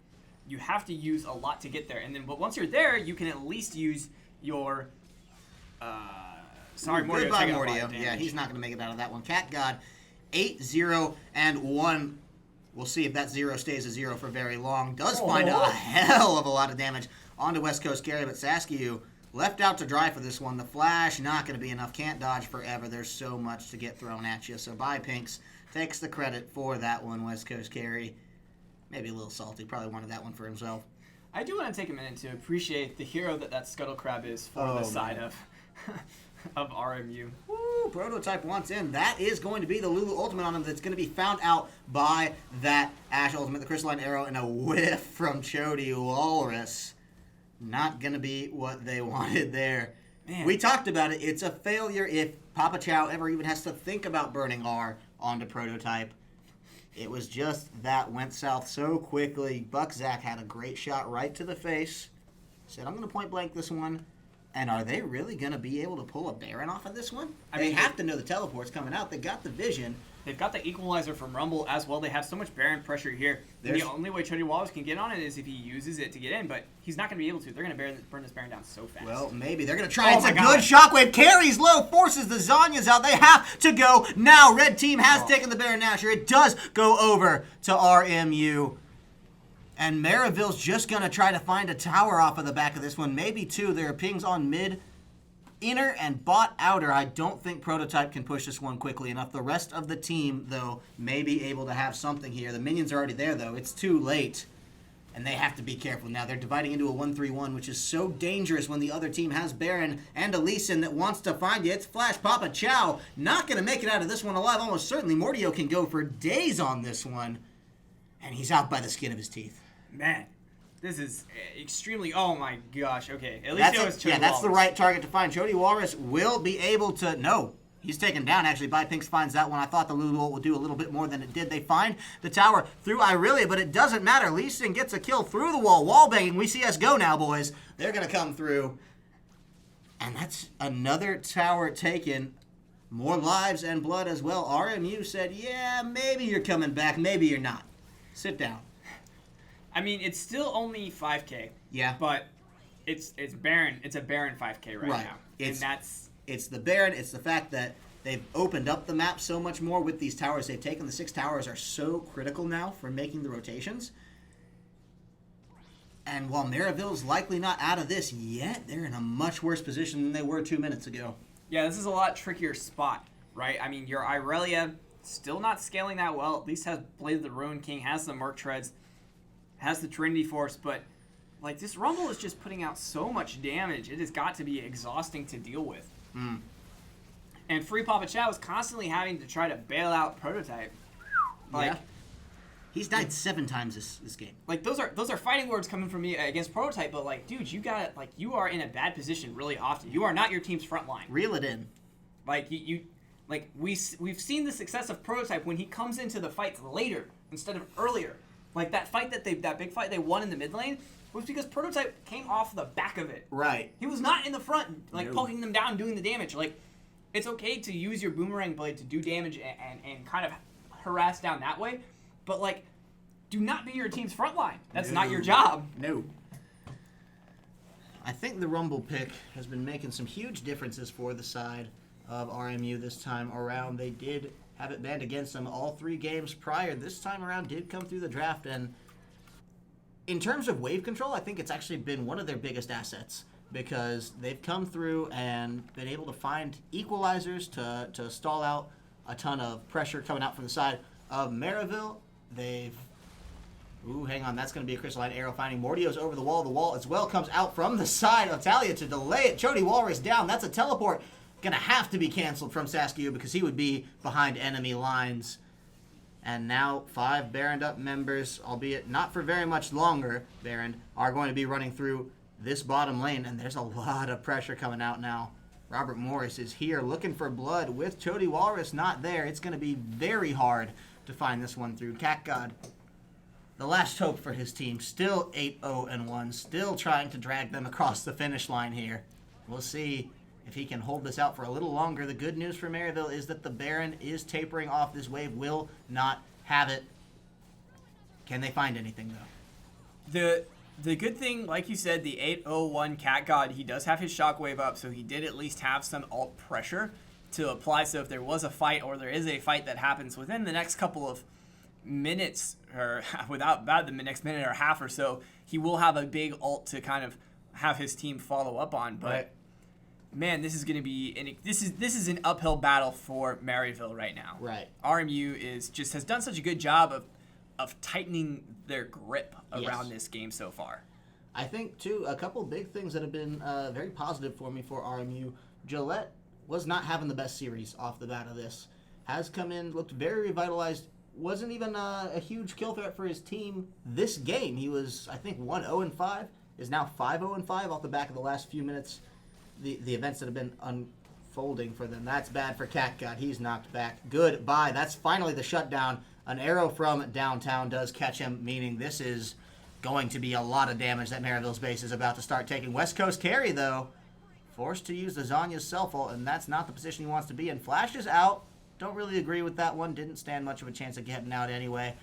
you have to use a lot to get there. And then, but once you're there, you can at least use your... Sorry, Mordio. Goodbye, Mordio. Yeah, he's not going to make it out of that one. Cat God, 8-0-1. We'll see if that 0 stays a 0 for very long. Does find a hell of a lot of damage onto West Coast Carry, but Saskew left out to dry for this one. The flash, not going to be enough. Can't dodge forever. There's so much to get thrown at you. So Pinks takes the credit for that one, West Coast Carry. Maybe a little salty. Probably wanted that one for himself. I do want to take a minute to appreciate the hero that Scuttle Crab is for the side of RMU. Woo, Prototype wants in. That is going to be the Lulu Ultimate on him that's going to be found out by that Ashe Ultimate, the Crystalline Arrow, and a whiff from Chody Walrus. Not going to be what they wanted there. Man. We talked about it. It's a failure if Papa Chow ever even has to think about burning R onto Prototype. It was just that went south so quickly. Buckzak had a great shot right to the face. Said, I'm going to point blank this one. And are they really going to be able to pull a Baron off of this one? They have to know the teleport's coming out. They got the vision. They've got the equalizer from Rumble as well. They have so much Baron pressure here. The only way Chody Wallace can get on it is if he uses it to get in, but he's not going to be able to. They're going to burn this Baron down so fast. Well, maybe. They're going to try. It's a good shockwave. Carries low, forces the Zanyas out. They have to go now. Red team has taken the Baron Nashor. It does go over to RMU. And Maryville's just going to try to find a tower off of the back of this one. Maybe 2. There are pings on mid, inner, and bot outer. I don't think Prototype can push this one quickly enough. The rest of the team, though, may be able to have something here. The minions are already there, though. It's too late. And they have to be careful now. They're dividing into a 1-3-1, which is so dangerous when the other team has Baron and a Lee Sin that wants to find you. It's Flash Papa Chow. Not going to make it out of this one alive. Almost certainly Mordio can go for days on this one. And he's out by the skin of his teeth. Man, this is extremely... Oh, my gosh. Okay, at least it was Chody Walrus. That's the right target to find. Chody Walrus will be able to... No, he's taken down, actually. Pinks finds that one. I thought the Lulu Ult would do a little bit more than it did. They find the tower through Irelia, but it doesn't matter. Lee Sin gets a kill through the wall. Wall banging. We see us go now, boys. They're going to come through. And that's another tower taken. More lives and blood as well. RMU said, yeah, maybe you're coming back. Maybe you're not. Sit down. I mean, it's still only 5K. Yeah. But it's Baron. It's a Baron 5K right now. It's the Baron. It's the fact that they've opened up the map so much more with these towers they've taken. The 6 towers are so critical now for making the rotations. And while Maryville's likely not out of this yet, they're in a much worse position than they were 2 minutes ago. Yeah, this is a lot trickier spot, right? I mean, your Irelia still not scaling that well. At least has Blade of the Ruin King, has the Merc Treads, has the Trinity Force, but like this Rumble is just putting out so much damage. It has got to be exhausting to deal with. And Free Papa Chow is constantly having to try to bail out Prototype. Like, yeah. He's died 7 times this game. Like those are fighting words coming from me against Prototype, but like, dude, you are in a bad position really often. You are not your team's front line. Reel it in. Like we've seen the success of Prototype when he comes into the fights later instead of earlier. Like that fight that big fight they won in the mid lane was because Prototype came off the back of it. Right. He was not in the front, like poking them down, doing the damage. Like it's okay to use your boomerang blade to do damage and kind of harass down that way. But, like, do not be your team's front line. That's not your job. No. I think the Rumble pick has been making some huge differences for the side of RMU this time around. They did have it banned against them all 3 games prior. This time around did come through the draft. And in terms of wave control, I think it's actually been one of their biggest assets because they've come through and been able to find equalizers to stall out a ton of pressure coming out from the side of Maryville. Ooh, hang on. That's going to be a crystalline arrow finding Mordio's over the wall. The wall as well comes out from the side of Talia to delay it. Chody Walrus down. That's a teleport. Going to have to be canceled from Saskia because he would be behind enemy lines. And now 5 Baroned up members, albeit not for very much longer, Baron, are going to be running through this bottom lane. And there's a lot of pressure coming out now. Robert Morris is here looking for blood with Chody Walrus not there. It's going to be very hard to find this one through. Cat God, the last hope for his team, still 8-0-1, still trying to drag them across the finish line here. We'll see if he can hold this out for a little longer. The good news for Maryville is that the Baron is tapering off. This wave will not have it. Can they find anything, though? The good thing, like you said, the 8-0-1 Cat God, he does have his shockwave up, so he did at least have some alt pressure to apply. So if there was a fight or there is a fight that happens within the next couple of minutes or about the next minute or half or so, he will have a big ult to kind of have his team follow up on. But right. Man, this is going to be this is an uphill battle for Maryville right now. Right. RMU has done such a good job of tightening their grip around this game so far. I think too a couple big things that have been very positive for me for RMU. Gillette was not having the best series off the bat of this. Has come in, looked very revitalized. Wasn't even a huge kill threat for his team this game. He was, I think, 1-0-5. Is now 5-0-5 off the back of the last few minutes. The events that have been unfolding for them. That's bad for Cat God. He's knocked back. Goodbye. That's finally the shutdown. An arrow from downtown does catch him, meaning this is going to be a lot of damage that Maryville's base is about to start taking. West Coast carry, though, forced to use the Zanya's self-ult, and that's not the position he wants to be in. Flash is out. Don't really agree with that one. Didn't stand much of a chance of getting out anyway.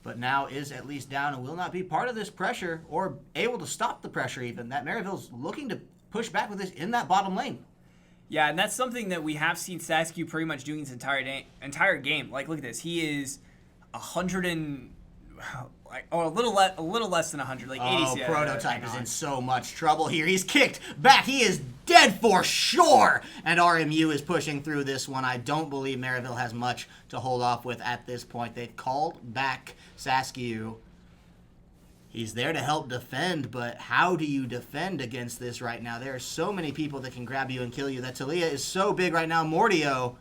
But now is at least down and will not be part of this pressure or able to stop the pressure even. That Maryville's looking to push back with this in that bottom lane. Yeah, and that's something that we have seen Saskia pretty much doing his entire game. Like, look at this. He is 100 and... a little less than 100, like 80. Prototype is in so much trouble here. He's kicked back. He is dead for sure. And RMU is pushing through this one. I don't believe Maryville has much to hold off with at this point. They've called back Saskia. He's there to help defend, but how do you defend against this right now? There are so many people that can grab you and kill you. That Talia is so big right now. Mordio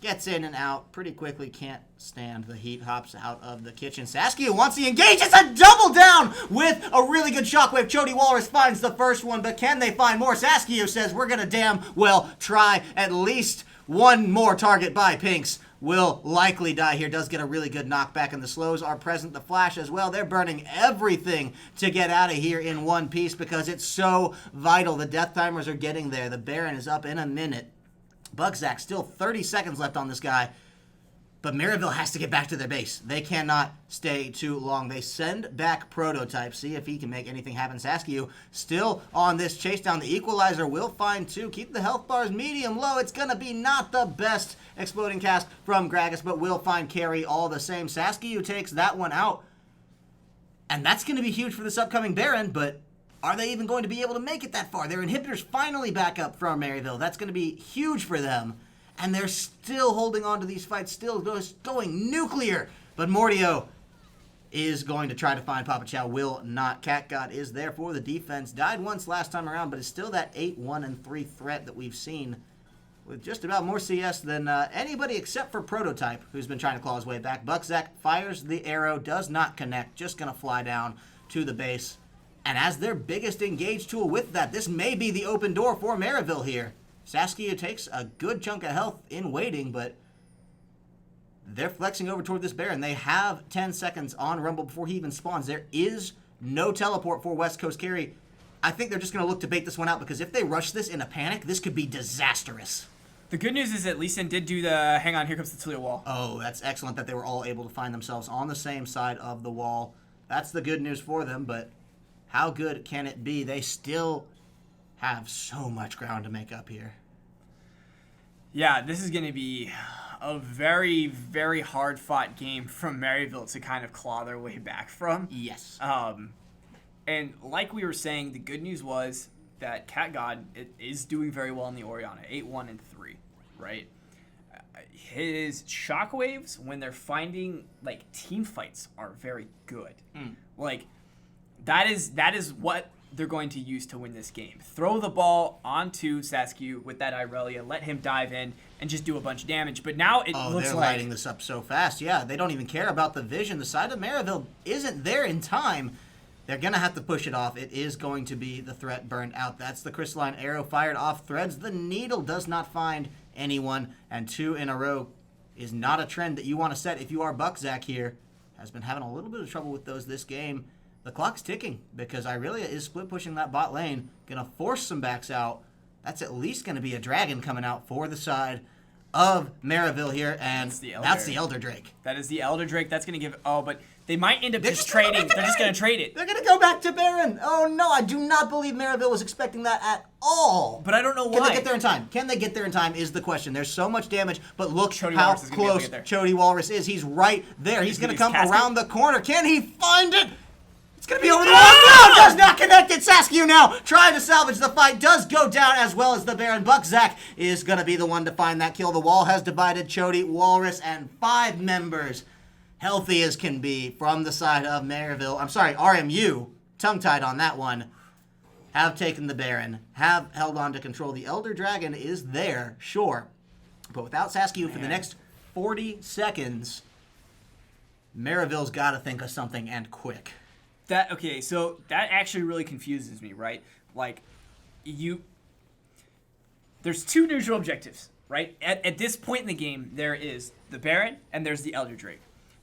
gets in and out pretty quickly. Can't stand the heat. Hops out of the kitchen. Saskia wants to engage. It's a double down with a really good shockwave. Chody Walrus finds the first one, but can they find more? Saskia says we're going to damn well try. At least one more target by Pinks will likely die here. Does get a really good knockback, and the slows are present. The flash as well. They're burning everything to get out of here in one piece because it's so vital. The death timers are getting there. The Baron is up in a minute. Bugzack, still 30 seconds left on this guy. But Maryville has to get back to their base. They cannot stay too long. They send back Prototype. See if he can make anything happen. Saskia still on this chase down. The equalizer will find 2. Keep the health bars medium low. It's going to be not the best exploding cast from Gragas, but will find carry all the same. Saskia takes that one out. And that's going to be huge for this upcoming Baron, but are they even going to be able to make it that far? Their inhibitors finally back up from Maryville. That's going to be huge for them. And they're still holding on to these fights, still going nuclear. But Mordio is going to try to find Papa Chow, will not. Cat God is there for the defense. Died once last time around, but is still that 8-1-3 threat that we've seen with just about more CS than anybody except for Prototype, who's been trying to claw his way back. Buckzak fires the arrow, does not connect, just going to fly down to the base. And as their biggest engage tool with that, this may be the open door for Maryville here. Saskia takes a good chunk of health in waiting, but they're flexing over toward this Baron. They have 10 seconds on Rumble before he even spawns. There is no teleport for West Coast Carry. I think they're just going to look to bait this one out, because if they rush this in a panic, this could be disastrous. The good news is that Lee Sin did do the hang on, here comes the Talia wall. Oh, that's excellent that they were all able to find themselves on the same side of the wall. That's the good news for them, but how good can it be? They still have so much ground to make up here. Yeah, this is going to be a very, very hard-fought game from Maryville to kind of claw their way back from. Yes. And like we were saying, the good news was that Cat God is doing very well in the Orianna, 8-1-3, right? His shockwaves, when they're finding like team fights, are very good. Like that is what they're going to use to win this game. Throw the ball onto Saskia with that Irelia, let him dive in and just do a bunch of damage. But now it looks they're like lighting this up so fast. Yeah, they don't even care about the vision. The side of Maryville isn't there in time. They're going to have to push it off. It is going to be the threat burned out. That's the crystalline arrow fired off Threads. The needle does not find anyone, and 2 in a row is not a trend that you want to set if you are Buckzak here. Has been having a little bit of trouble with those this game. The clock's ticking because Irelia is split pushing that bot lane. Going to force some backs out. That's at least going to be a dragon coming out for the side of Maryville here, and that's the Elder Drake. That is the Elder Drake. That's going to give... Oh, but they might end up just trading. They're just going to trade it. They're going to go back to Baron. Oh, no, I do not believe Maryville was expecting that at all. But I don't know why. Can they get there in time? Can they get there in time is the question. There's so much damage, but look Chody how Walrus is gonna be able to close get there. Chody Walrus is. He's right there. He's going to come casket? around the corner. Can he find it? It's going to be over the wall. No, does not connect it. Saskia now trying to salvage the fight. Does go down as well as the Baron. Buckzak is going to be the one to find that kill. The wall has divided Chody, Walrus, and 5 members, healthy as can be, from the side of Maryville. I'm sorry, RMU, tongue-tied on that one, have taken the Baron, have held on to control. The Elder Dragon is there, sure, but without Saskia for the next 40 seconds, Maryville's got to think of something, and quick. Okay, so that actually really confuses me, right? Like, there's 2 neutral objectives, right? At this point in the game, there is the Baron and there's the Elder Drake.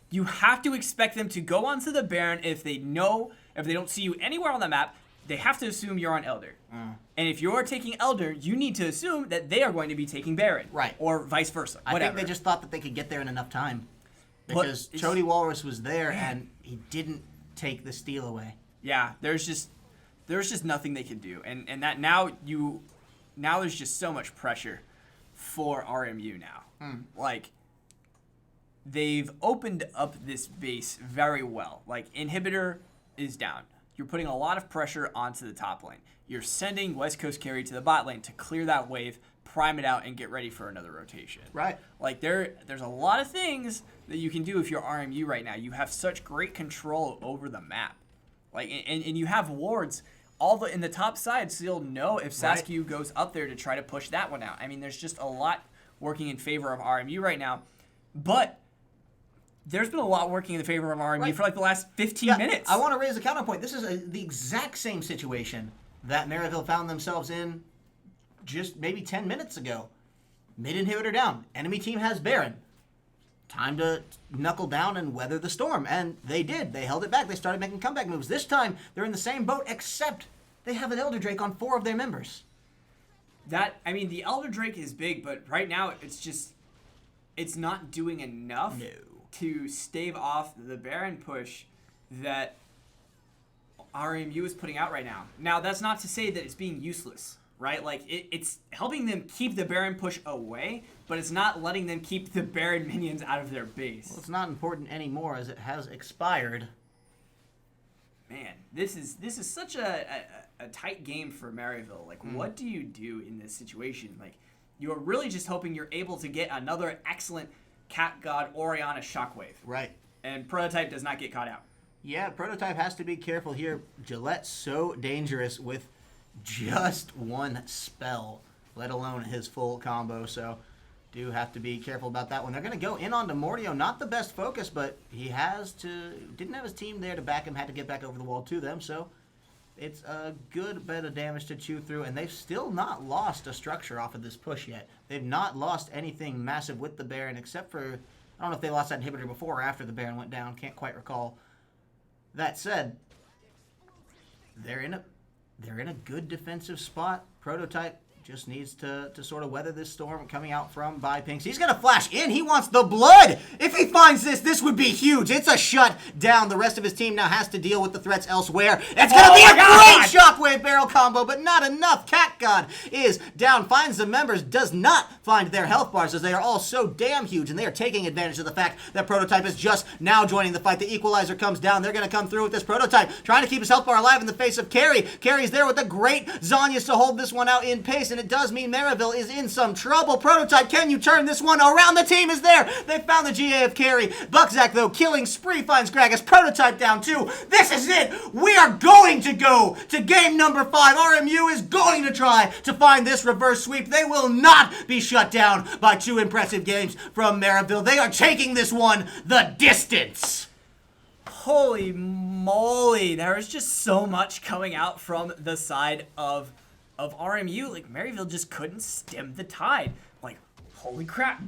You have to expect them to go onto the Baron if they don't see you anywhere on the map, they have to assume you're on Elder. And if you're taking Elder, you need to assume that they are going to be taking Baron. Right. Or vice versa, whatever. I think they just thought that they could get there in enough time. Because Chody Walrus was there, and he didn't take the steal away. Yeah, there's just nothing they can do, and that now there's just so much pressure for RMU now. Like, they've opened up this base very well. Like, inhibitor is down. You're putting a lot of pressure onto the top lane. You're sending West Coast Carry to the bot lane to clear that wave, prime it out, and get ready for another rotation. Right. Like, there's a lot of things that you can do if you're RMU right now. You have such great control over the map. Like, and you have wards in the top side, so you'll know if Saskia goes up there to try to push that one out. I mean, there's just a lot working in favor of RMU right now. But there's been a lot working in the favor of RMU for like the last 15 minutes. I want to raise a counterpoint. This is the exact same situation that Maryville found themselves in just maybe 10 minutes ago. Mid-inhibitor down. Enemy team has Baron. Time to knuckle down and weather the storm. And they did. They held it back. They started making comeback moves. This time, they're in the same boat, except they have an Elder Drake on 4 of their members. The Elder Drake is big, but right now it's not doing enough to stave off the Baron push that RMU is putting out right now. Now, that's not to say that it's being useless, right? Like, it's helping them keep the Baron push away, but it's not letting them keep the Baron minions out of their base. Well, it's not important anymore as it has expired. Man, this is such a tight game for Maryville. Like, what do you do in this situation? Like, you're really just hoping you're able to get another excellent Cat God Orianna Shockwave. Right. And Prototype does not get caught out. Yeah, Prototype has to be careful here. Gillette's so dangerous with just one spell, let alone his full combo, so do have to be careful about that one. They're going to go in on Demordio. Not the best focus, but he didn't have his team there to back him, had to get back over the wall to them, so it's a good bit of damage to chew through, and they've still not lost a structure off of this push yet. They've not lost anything massive with the Baron, except for, I don't know if they lost that inhibitor before or after the Baron went down, can't quite recall. That said, they're in a good defensive spot. Prototype just needs to sort of weather this storm coming out from by Pinks. He's going to flash in. He wants the blood. If he finds this would be huge. It's a shut down. The rest of his team now has to deal with the threats elsewhere. It's going to be a great shockwave barrel combo, but not enough. Cat God is down, finds the members, does not find their health bars as they are all so damn huge, and they are taking advantage of the fact that Prototype is just now joining the fight. The equalizer comes down. They're going to come through with this Prototype, trying to keep his health bar alive in the face of Carry. Carry's there with a great Zanyas to hold this one out in pace, and it does mean Maryville is in some trouble. Prototype, can you turn this one around? The team is there. They found the GA of Carry. Buckzak, though, killing spree, finds Gragas. Prototype down, too. This is it. We are going to go to game number 5. RMU is going to try to find this reverse sweep. They will not be shut down by 2 impressive games from Maryville. They are taking this one the distance. Holy moly, there is just so much coming out from the side of RMU. Like, Maryville just couldn't stem the tide. Like, holy crap.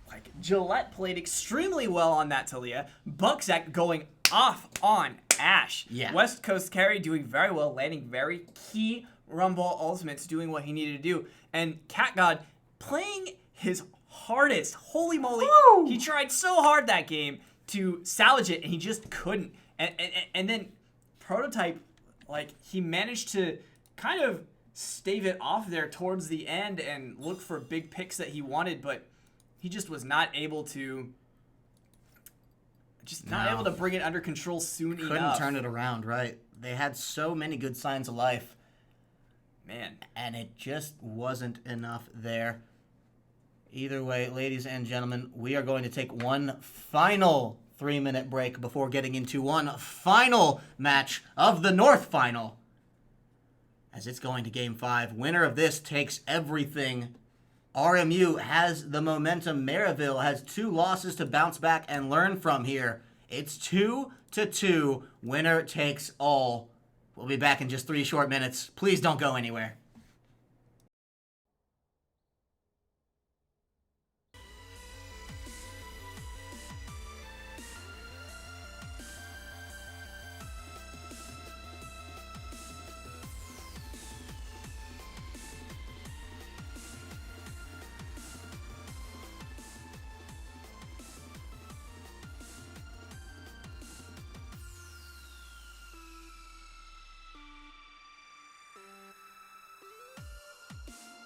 Like, Gillette played extremely well on that Talia. Buckzak going off on Ashe. Yeah. West Coast Carry doing very well, landing very key Rumble ultimates, doing what he needed to do. And Cat God playing his hardest. Holy moly. Woo! He tried so hard that game to salvage it, and he just couldn't. And then Prototype, like, he managed to kind of stave it off there towards the end and look for big picks that he wanted, but he just was not able to able to bring it under control soon enough. Couldn't turn it around, right? They had so many good signs of life. Man. And it just wasn't enough there. Either way, ladies and gentlemen, we are going to take one final 3-minute break before getting into one final match of the North Final, as it's going to Game 5. Winner of this takes everything. RMU has the momentum. Maryville has 2 losses to bounce back and learn from here. It's 2-2. Winner takes all. We'll be back in just 3 short minutes. Please don't go anywhere.